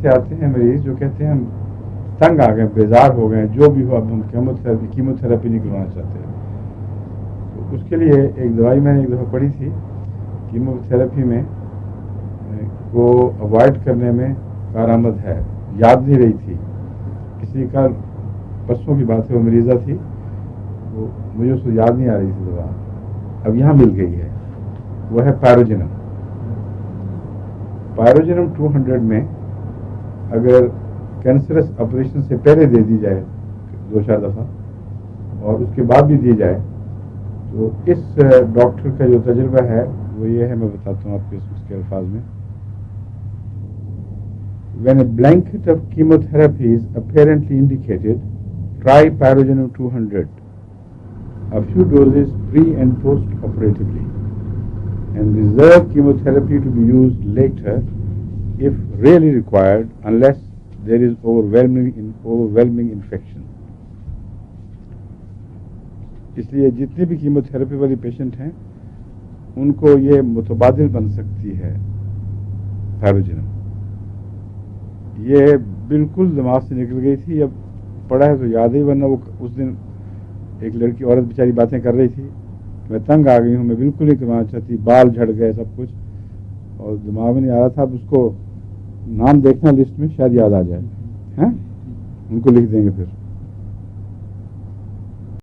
سے آتے ہیں مریض جو کہتے ہیں ہم تنگ آ گئے، بیزار ہو گئے، جو بھی ہو اب ہم کیموتھراپی نہیں کروانا چاہتے. تو اس کے لیے ایک دوائی میں نے ایک دفعہ پڑھی تھی، کیموتھراپی میں کو اوائڈ کرنے میں کارآمد ہے. یاد نہیں رہی تھی، کسی کا پرسوں کی بات ہے، وہ مریضہ تھی، وہ مجھے اس کو یاد نہیں آ رہی تھی دوا، اب یہاں مل گئی ہے. وہ ہے پیروجنم. پیروجنم 200 میں اگر کینسرس آپریشن سے پہلے دے دی جائے 2-4 دفعہ اور اس کے بعد بھی دی جائے تو اس ڈاکٹر کا جو تجربہ ہے وہ یہ ہے، میں بتاتا ہوں آپ کو اس کے الفاظ میں. When a blanket of chemotherapy is apparently indicated, try Pyrogenum 200, a few doses pre and post-operatively, and reserve chemotherapy to be used later if really required, unless there is overwhelming infection. اس لیے جتنے بھی chemotherapy والی patient ہیں ان کو یہ متبادل بن سکتی ہے پیروجنم. یہ بالکل دماغ سے نکل گئی تھی، اب پڑھا ہے تو یاد ہی، ورنہ وہ اس دن ایک لڑکی عورت بیچاری باتیں کر رہی تھی، میں تنگ آ گئی ہوں، میں بالکل نہیں کروانا چاہتی، بال جھڑ گئے سب کچھ، اور دماغ میں نہیں آ رہا تھا. اب اس کو نام دیکھنا لسٹ میں شاید یاد آ جائے، ہیں ان کو لکھ دیں گے پھر.